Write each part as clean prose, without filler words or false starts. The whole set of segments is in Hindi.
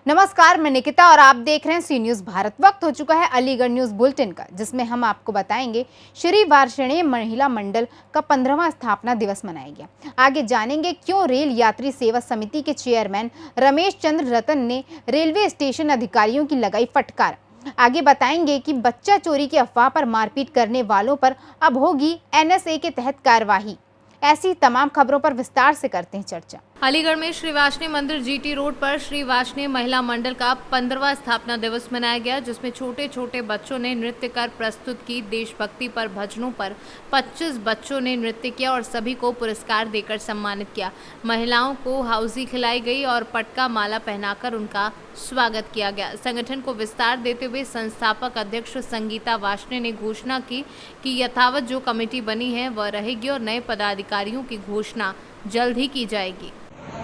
नमस्कार, मैं निकिता और आप देख रहे हैं सी न्यूज़ भारत। वक्त हो चुका है अलीगढ़ न्यूज़ बुलेटिन का, जिसमें हम आपको बताएंगे श्री वार्षणेय महिला मंडल का 15वां स्थापना दिवस मनाया गया। आगे जानेंगे क्यों रेल यात्री सेवा समिति के चेयरमैन रमेश चंद्र रतन ने रेलवे स्टेशन अधिकारियों की लगाई फटकार। आगे बताएंगे कि बच्चा चोरी की अफवाह पर मारपीट करने वालों पर अब होगी NSA के तहत कार्यवाही। ऐसी तमाम खबरों पर विस्तार से करते हैं चर्चा। अलीगढ़ में श्री वार्षणेय मंदिर GT रोड पर श्री वार्षणेय महिला मंडल का 15वां स्थापना दिवस मनाया गया, जिसमें छोटे छोटे बच्चों ने नृत्य कर प्रस्तुत की। देशभक्ति पर भजनों पर 25 बच्चों ने नृत्य किया और सभी को पुरस्कार देकर सम्मानित किया। महिलाओं को हाउसी खिलाई गई और पटका माला पहनाकर उनका स्वागत किया गया। संगठन को विस्तार देते हुए संस्थापक अध्यक्ष संगीता वार्षणेय ने घोषणा की कि यथावत जो कमेटी बनी है वह रहेगी और नए पदाधिकारियों की घोषणा जल्द ही की जाएगी।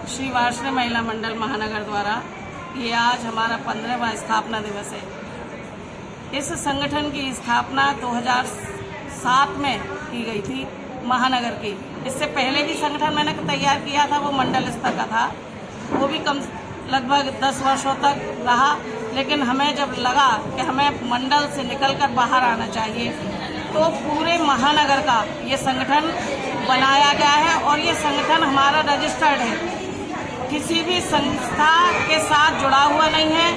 श्री वार्षणेय महिला मंडल महानगर द्वारा ये आज हमारा 15वां स्थापना दिवस है। इस संगठन की स्थापना 2007 में की गई थी महानगर की। इससे पहले भी संगठन मैंने तैयार किया था, वो मंडल स्तर का था, वो भी लगभग 10 वर्षों तक रहा। लेकिन हमें जब लगा कि हमें मंडल से निकलकर बाहर आना चाहिए, तो पूरे महानगर का ये संगठन बनाया गया है और ये संगठन हमारा रजिस्टर्ड है, किसी भी संस्था के साथ जुड़ा हुआ नहीं है।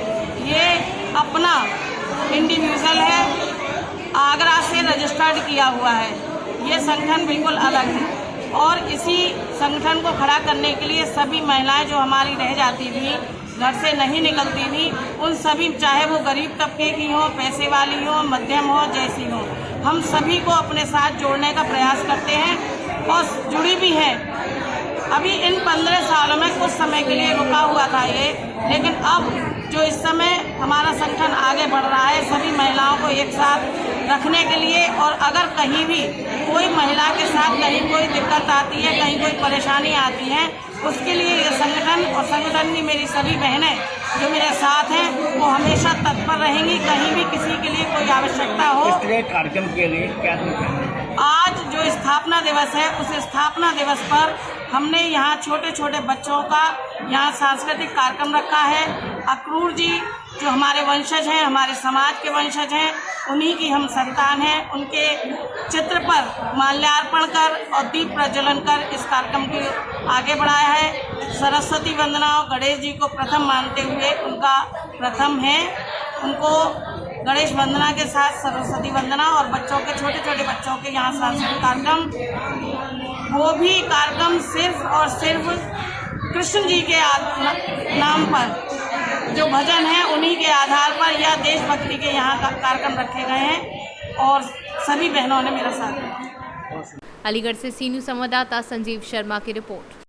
ये अपना इंडिविजुअल है, आगरा से रजिस्टर्ड किया हुआ है। ये संगठन बिल्कुल अलग है और इसी संगठन को खड़ा करने के लिए सभी महिलाएं जो हमारी रह जाती थी, घर से नहीं निकलती थी, उन सभी, चाहे वो गरीब तबके की हो, पैसे वाली हो, मध्यम हो, जैसी हो, हम सभी को अपने साथ जोड़ने का प्रयास करते हैं और जुड़ी भी हैं। अभी इन 15 सालों में कुछ समय के लिए रुका हुआ था ये, लेकिन अब जो इस समय हमारा संगठन आगे बढ़ रहा है, सभी महिलाओं को एक साथ रखने के लिए, और अगर कहीं भी कोई महिला के साथ कहीं कोई दिक्कत आती है, कहीं कोई परेशानी आती है, उसके लिए ये संगठन और संगठन की मेरी सभी बहनें जो मेरे साथ हैं, वो हमेशा तत्पर रहेंगी। कहीं भी किसी के लिए कोई आवश्यकता हो, कार्यक्रम के लिए क्या आज जो स्थापना दिवस है, उस स्थापना दिवस पर हमने यहाँ छोटे छोटे बच्चों का यहाँ सांस्कृतिक कार्यक्रम रखा है। अक्रूर जी जो हमारे वंशज हैं, हमारे समाज के वंशज हैं, उन्हीं की हम संतान हैं, उनके चित्र पर माल्यार्पण कर और दीप प्रज्वलन कर इस कार्यक्रम को आगे बढ़ाया है। सरस्वती वंदना और गणेश जी को प्रथम मानते हुए उनका प्रथम है, उनको गणेश वंदना के साथ सरस्वती वंदना और बच्चों के, छोटे छोटे बच्चों के यहाँ सांस्कृतिक कार्यक्रम, वो भी कार्यक्रम सिर्फ और सिर्फ कृष्ण जी के नाम पर जो भजन है उन्हीं के आधार पर या देशभक्ति के यहाँ कार्यक्रम रखे गए हैं और सभी बहनों ने मेरा साथ दिया। अलीगढ़ से सी न्यूज़ संवाददाता संजीव शर्मा की रिपोर्ट।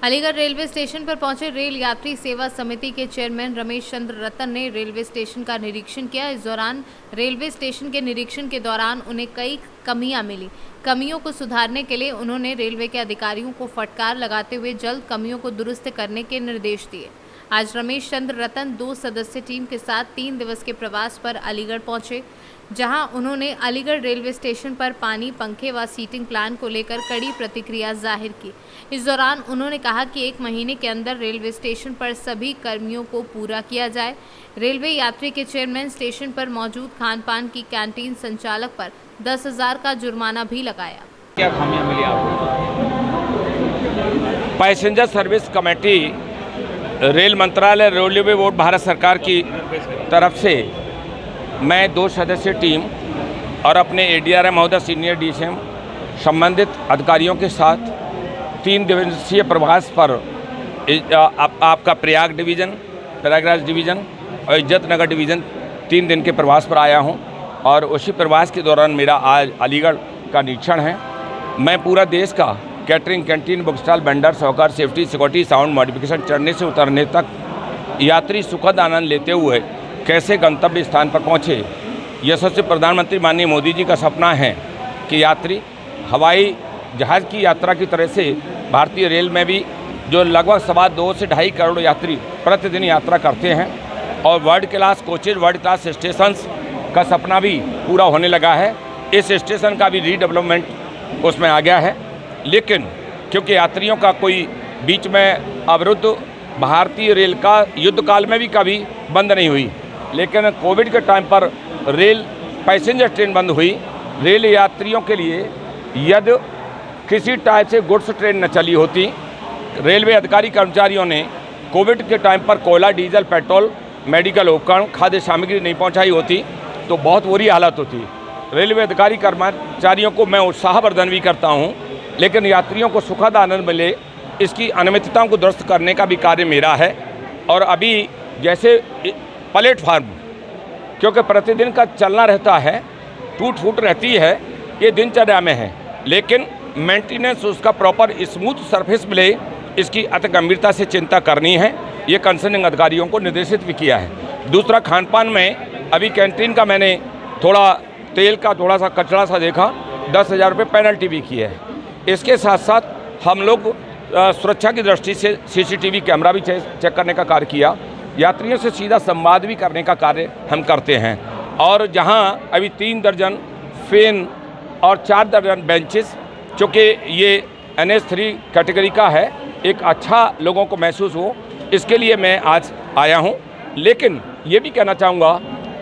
अलीगढ़ रेलवे स्टेशन पर पहुंचे रेल यात्री सेवा समिति के चेयरमैन रमेश चंद्र रतन ने रेलवे स्टेशन का निरीक्षण किया। इस दौरान रेलवे स्टेशन के निरीक्षण के दौरान उन्हें कई कमियां मिली। कमियों को सुधारने के लिए उन्होंने रेलवे के अधिकारियों को फटकार लगाते हुए जल्द कमियों को दुरुस्त करने के निर्देश दिए। आज रमेश चंद्र रतन 2 सदस्यीय टीम के साथ 3 दिवस के प्रवास पर अलीगढ़ पहुंचे, जहां उन्होंने अलीगढ़ रेलवे स्टेशन पर पानी, पंखे व सीटिंग प्लान को लेकर कड़ी प्रतिक्रिया जाहिर की। इस दौरान उन्होंने कहा कि 1 महीने के अंदर रेलवे स्टेशन पर सभी कर्मियों को पूरा किया जाए। रेलवे यात्री के चेयरमैन स्टेशन पर मौजूद खान पान की कैंटीन संचालक पर 10,000 का जुर्माना भी लगाया। क्या खामियां मिली आपको? पैसेंजर सर्विस कमेटी रेल मंत्रालय, रेलवे बोर्ड, भारत सरकार की तरफ से मैं 2 सदस्यीय टीम और अपने ADRM महोदय, सीनियर DCM, संबंधित अधिकारियों के साथ 3 दिवसीय प्रवास पर आपका प्रयागराज डिवीज़न और इज्जत नगर डिवीज़न 3 दिन के प्रवास पर आया हूं और उसी प्रवास के दौरान मेरा आज अलीगढ़ का निरीक्षण है। मैं पूरा देश का catering, canteen, book stall, vendor, सहकार, सेफ्टी, सिक्योरिटी, साउंड मॉडिफिकेशन, चढ़ने से उतरने तक यात्री सुखद आनंद लेते हुए कैसे गंतव्य स्थान पर पहुँचे। यशस्वी प्रधानमंत्री माननीय मोदी जी का सपना है कि यात्री हवाई जहाज़ की यात्रा की तरह से भारतीय रेल में भी जो लगभग 2.25 से 2.5 करोड़ यात्री प्रतिदिन यात्रा करते हैं और world class coaches, world class stations का सपना भी पूरा होने लगा है। इस स्टेशन का भी रीडेवलपमेंट उसमें आ गया है, लेकिन क्योंकि यात्रियों का कोई बीच में अवरुद्ध भारतीय रेल का युद्ध काल में भी कभी बंद नहीं हुई, लेकिन कोविड के टाइम पर रेल पैसेंजर ट्रेन बंद हुई। रेल यात्रियों के लिए यदि किसी टाइप से गुड्स ट्रेन न चली होती, रेलवे अधिकारी कर्मचारियों ने कोविड के टाइम पर कोयला, डीजल, पेट्रोल, मेडिकल उपकरण, खाद्य सामग्री नहीं पहुंचाई होती तो बहुत बुरी हालत होती। रेलवे अधिकारी कर्मचारियों को मैं उत्साहवर्धन भी करता हूं, लेकिन यात्रियों को सुखद आनंद मिले इसकी अनियमितताओं को दुरुस्त करने का भी कार्य मेरा है। और अभी जैसे प्लेटफार्म, क्योंकि प्रतिदिन का चलना रहता है, टूट फूट रहती है, ये दिनचर्या में है, लेकिन मेंटेनेंस उसका प्रॉपर स्मूथ सरफेस मिले इसकी अति गंभीरता से चिंता करनी है। ये कंसर्निंग अधिकारियों को निर्देशित भी किया है। दूसरा, खान पान में अभी कैंटीन का मैंने थोड़ा तेल का थोड़ा सा कचरा सा देखा, 10,000 रुपये पेनल्टी भी की है। इसके साथ साथ हम लोग सुरक्षा की दृष्टि से CCTV कैमरा भी चेक करने का कार्य किया। यात्रियों से सीधा संवाद भी करने का कार्य हम करते हैं। और जहां अभी 3 दर्जन फैन और 4 दर्जन बेंचेस, चूँकि ये NH3 कैटेगरी का है, एक अच्छा लोगों को महसूस हो, इसके लिए मैं आज आया हूं। लेकिन ये भी कहना चाहूँगा,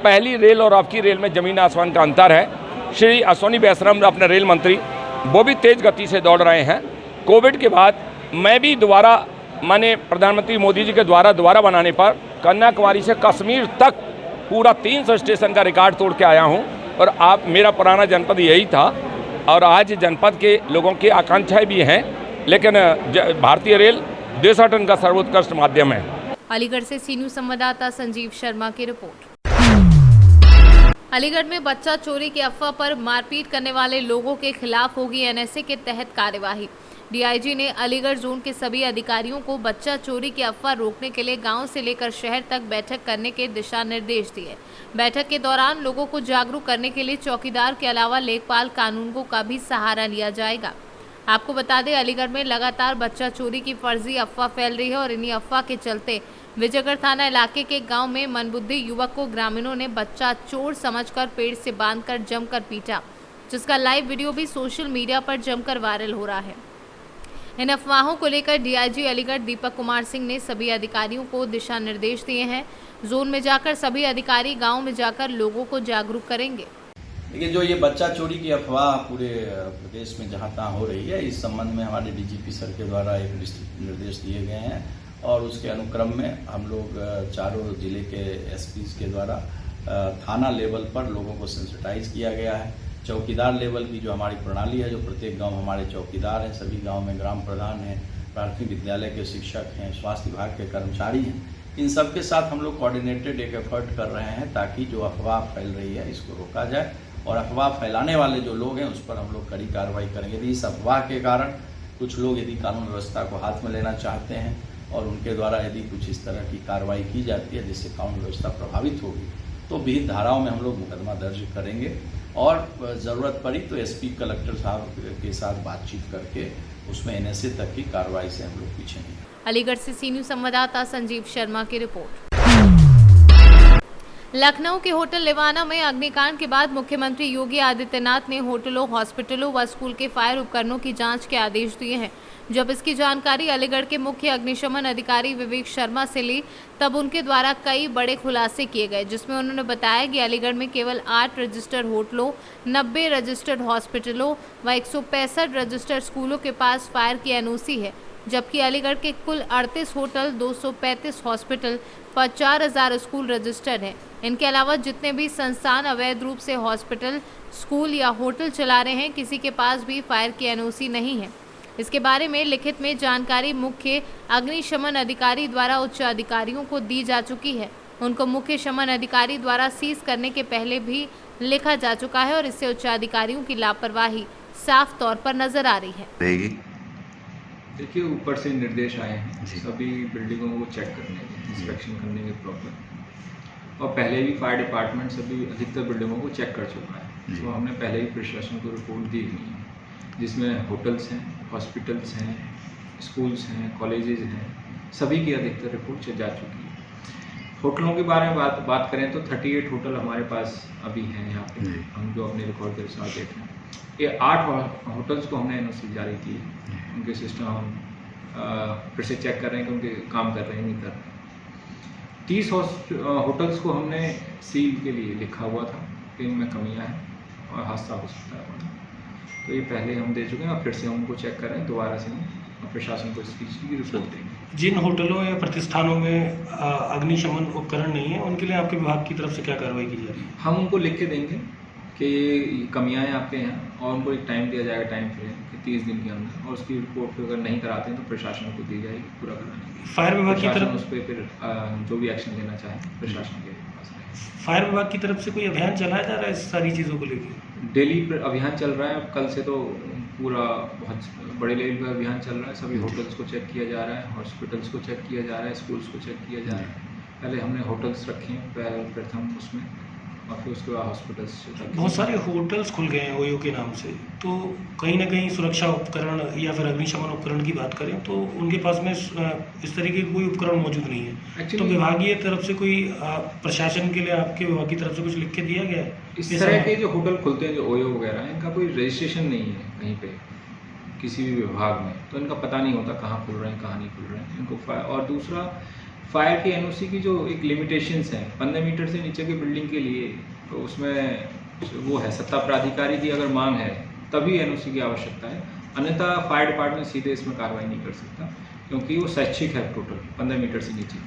पहली रेल और अब की रेल में ज़मीन आसमान का अंतर है। श्री अश्विनी वैष्णव अपने रेल मंत्री, वो भी तेज़ गति से दौड़ रहे हैं। कोविड के बाद मैं भी दोबारा माने प्रधानमंत्री मोदी जी के दोबारा बनाने पर कन्याकुमारी से कश्मीर तक पूरा 300 स्टेशन का रिकॉर्ड तोड़ के आया हूं। और आप, मेरा पुराना जनपद यही था और आज जनपद के लोगों की आकांक्षाएं भी हैं, लेकिन भारतीय रेल देशाटन का सर्वोत्कृष्ट माध्यम है। अलीगढ़ से सी न्यूज़ संवाददाता संजीव शर्मा की रिपोर्ट। अलीगढ़ में बच्चा चोरी की अफवाह पर मारपीट करने वाले लोगों के खिलाफ होगी NSA के तहत कार्यवाही। DIG ने अलीगढ़ जोन के सभी अधिकारियों को बच्चा चोरी की अफवाह रोकने के लिए गांव से लेकर शहर तक बैठक करने के दिशा निर्देश दिए। बैठक के दौरान लोगों को जागरूक करने के लिए चौकीदार के अलावा लेखपाल कानूनगो का भी सहारा लिया जाएगा। आपको बता दें, अलीगढ़ में लगातार बच्चा चोरी की फर्जी अफवाह फैल रही है और इन्हीं अफवाह के चलते विजयगढ़ थाना इलाके के गांव में मनबुद्धि युवक को ग्रामीणों ने बच्चा चोर समझकर पेड़ से बांधकर जमकर पीटा, जिसका लाइव वीडियो भी सोशल मीडिया पर जमकर वायरल हो रहा है। इन अफवाहों को लेकर DIG अलीगढ़ दीपक कुमार सिंह ने सभी अधिकारियों को दिशा निर्देश दिए हैं। जोन में जाकर सभी अधिकारी गांव में जाकर लोगों को जागरूक करेंगे। देखिए, जो ये बच्चा चोरी की अफवाह पूरे प्रदेश में जहाँ तहाँ हो रही है, इस संबंध में हमारे DGP सर के द्वारा एक निर्देश दिए गए हैं और उसके अनुक्रम में हम लोग चारों जिले के SPs के द्वारा थाना लेवल पर लोगों को सेंसिटाइज किया गया है। चौकीदार लेवल की जो हमारी प्रणाली है, जो प्रत्येक गांव हमारे चौकीदार हैं, सभी गांव में ग्राम प्रधान हैं, प्राथमिक विद्यालय के शिक्षक हैं, स्वास्थ्य विभाग के कर्मचारी हैं, इन सब के साथ हम लोग कोऑर्डिनेटेड एक एफर्ट कर रहे हैं ताकि जो अफवाह फैल रही है इसको रोका जाए और अफवाह फैलाने वाले जो लोग हैं उस पर हम लोग कड़ी कार्रवाई करेंगे। यदि इस अफवाह के कारण कुछ लोग यदि कानून व्यवस्था को हाथ में लेना चाहते हैं और उनके द्वारा यदि कुछ इस तरह की कार्रवाई की जाती है जिससे कानून व्यवस्था प्रभावित होगी तो विहित धाराओं में हम लोग मुकदमा दर्ज करेंगे और ज़रूरत पड़ी तो SP कलेक्टर साहब के साथ बातचीत करके उसमें NSA तक की कार्रवाई से हम लोग पीछे नहीं। अलीगढ़ से सी न्यूज़ संवाददाता संजीव शर्मा की रिपोर्ट। लखनऊ के होटल लिवाना में अग्निकांड के बाद मुख्यमंत्री योगी आदित्यनाथ ने होटलों, हॉस्पिटलों व स्कूल के फायर उपकरणों की जांच के आदेश दिए हैं। जब इसकी जानकारी अलीगढ़ के मुख्य अग्निशमन अधिकारी विवेक शर्मा से ली तब उनके द्वारा कई बड़े खुलासे किए गए, जिसमें उन्होंने बताया कि अलीगढ़ में केवल 8 रजिस्टर्ड होटलों, 90 रजिस्टर्ड हॉस्पिटलों व 165 रजिस्टर्ड स्कूलों के पास फायर की NOC है, जबकि अलीगढ़ के कुल 38 होटल, 235 हॉस्पिटल, 50,000 स्कूल रजिस्टर्ड हैं। इनके अलावा जितने भी संस्थान अवैध रूप से हॉस्पिटल, स्कूल या होटल चला रहे हैं, किसी के पास भी फायर की NOC नहीं है। इसके बारे में लिखित में जानकारी मुख्य अग्निशमन अधिकारी द्वारा उच्च अधिकारियों को दी जा चुकी है। उनको मुख्य शमन अधिकारी द्वारा सीज करने के पहले भी लिखा जा चुका है और इससे उच्च अधिकारियों की लापरवाही साफ तौर पर नजर आ रही है। देखिए, ऊपर से निर्देश आए हैं सभी बिल्डिंगों को चेक करने के, इंस्पेक्शन करने के प्रॉपर, और पहले भी फायर डिपार्टमेंट सभी अधिकतर बिल्डिंगों को चेक कर चुका है। तो हमने पहले ही प्रशासन को रिपोर्ट दी हुई है जिसमें होटल्स हैं, हॉस्पिटल्स हैं, स्कूल्स हैं, कॉलेजेस हैं, सभी की अधिकतर रिपोर्ट जा चुकी है। होटलों के बारे में बात करें तो 38 होटल हमारे पास अभी हैं यहाँ पे, हम जो अपने रिकॉर्ड के साथ देख रहे हैं। ये 8 होटल्स को हमने NOC जारी की है, उनके सिस्टम हम फिर से चेक कर रहे हैं कि उनके काम कर रहे हैं नहीं कर रहे हैं। 30 होटल्स को हमने सील के लिए लिखा हुआ था कि इनमें कमियां हैं और हादसा हो सकता है बड़ा। तो ये पहले हम दे चुके हैं और फिर से हम उनको चेक कर रहे हैं, दोबारा से हम प्रशासन को इसकी रिपोर्ट देंगे। जिन होटलों या प्रतिष्ठानों में अग्निशमन उपकरण नहीं है, उनके लिए आपके विभाग की तरफ से क्या कार्रवाई की जा रही है? हम उनको लिख के देंगे कि ये कमियां हैं आपके यहाँ, और उनको एक टाइम दिया जाएगा, टाइम फ्रेम कि 30 दिन के अंदर, और उसकी रिपोर्ट अगर नहीं कराते हैं तो प्रशासन को दी जाएगी पूरा कराने की। फायर विभाग की तरफ उस पर फिर जो भी एक्शन लेना चाहे प्रशासन के पास रहेगा। फायर विभाग की तरफ से कोई अभियान चलाया जा रहा है इस सारी चीज़ों को लेकर? डेली अभियान चल रहा है। अब कल से तो पूरा बहुत बड़े लेवल पर अभियान चल रहा है। सभी होटल्स को चेक किया जा रहा है, हॉस्पिटल्स को चेक किया जा रहा है, स्कूल्स को चेक किया जा रहा है। पहले हमने होटल्स रखे हैं प्रथम उसमें, और फिर उसके बाद हॉस्पिटल्स। बहुत सारे होटल्स खुल गए हैं ओयो के नाम से, तो कहीं ना कहीं सुरक्षा उपकरण या फिर अग्निशमन उपकरण की बात करें तो उनके पास में इस तरीके का कोई उपकरण मौजूद नहीं है। तो विभागीय तरफ से कोई प्रशासन के लिए आपके विभाग की तरफ से कुछ लिख के दिया गया है? इस तरह के जो होटल खुलते हैं, जो ओयो वगैरह, इनका कोई रजिस्ट्रेशन नहीं है कहीं पे किसी भी विभाग में, तो इनका पता नहीं होता कहाँ खुल रहे हैं कहाँ नहीं खुल रहे हैं इनको। और दूसरा, फायर की एनओसी की जो एक लिमिटेशंस हैं 15 मीटर से नीचे की बिल्डिंग के लिए, तो उसमें वो है सत्ता प्राधिकारी की अगर मांग है तभी एनओसी की आवश्यकता है, अन्यथा फायर डिपार्टमेंट सीधे इसमें कार्रवाई नहीं कर सकता, क्योंकि वो स्वैच्छिक है टोटल 15 मीटर से नीचे।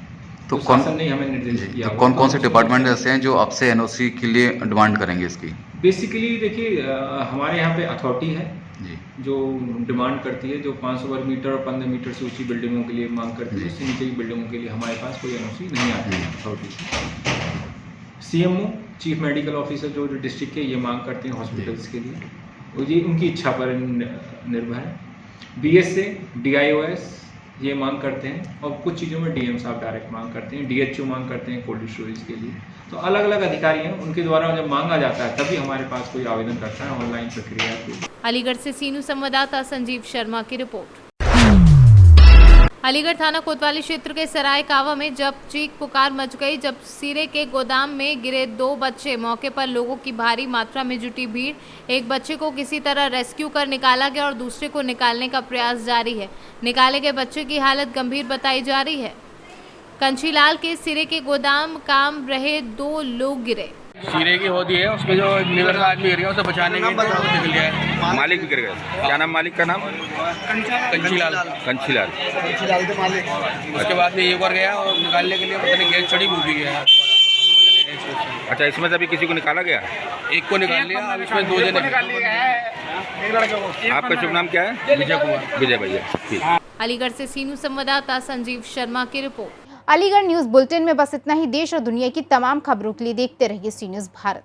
तो शासन ने हमें निर्देश किया। तो कौन कौन से डिपार्टमेंट ऐसे हैं जो आपसे एनओसी के लिए डिमांड करेंगे इसकी? बेसिकली देखिए, हमारे यहाँ पे अथॉरिटी है जी, जो डिमांड करती है, जो 500 वर्ग मीटर और 15 मीटर से ऊंची बिल्डिंगों के लिए मांग करती है। उससे नीचे की बिल्डिंगों के लिए हमारे पास कोई एनओसी नहीं आती है अथॉरिटी से। सीएमओ, चीफ मेडिकल ऑफिसर, जो डिस्ट्रिक्ट के, ये मांग करते हैं हॉस्पिटल्स के लिए, और ये उनकी इच्छा पर निर्भर है। बीएसए, डीआईओएस ये मांग करते हैं, और कुछ चीज़ों में डीएम साहब डायरेक्ट मांग करते हैं, डीएचओ मांग करते हैं कोल्ड स्टोरेज के लिए। तो अलग अलग अधिकारी हैं, उनके द्वारा जब मांगा जाता है तभी हमारे पास कोई आवेदन करता है, ऑनलाइन प्रक्रिया है। अलीगढ़ से सीनू संवाददाता संजीव शर्मा की रिपोर्ट। अलीगढ़ थाना कोतवाली क्षेत्र के सराय कावा में जब चीख पुकार मच गई जब सीरे के गोदाम में गिरे 2 बच्चे। मौके पर लोगों की भारी मात्रा में जुटी भीड़। एक बच्चे को किसी तरह रेस्क्यू कर निकाला गया और दूसरे को निकालने का प्रयास जारी है। निकाले गए बच्चे की हालत गंभीर बताई जा रही है। कंचीलाल के सिरे के गोदाम काम रहे 2 लोग गिरे। सीरे की होती है, उसमें जो लीवर का आदमी गिर गया, उसे बचाने के लिए निकल गया है। मालिक भी गिर गया। क्या नाम मालिक का नाम? कंचीलाल। कंचीलाल के मालिक। उसके बाद में एक और गया और निकालने के लिए पता नहीं गैस चढ़ी भी गया। अच्छा, इसमें से अभी किसी को निकाला गया? एक को निकाल लिया, अब इसमें 2 जने निकाल लिए गए। आपका शुभ नाम क्या है? विजय कुमार। विजय भैया। अलीगढ़ से सीनू संवाददाता संजीव शर्मा की रिपोर्ट। अलीगढ़ न्यूज़ बुलेटिन में बस इतना ही। देश और दुनिया की तमाम खबरों के लिए देखते रहिए सी न्यूज़ भारत।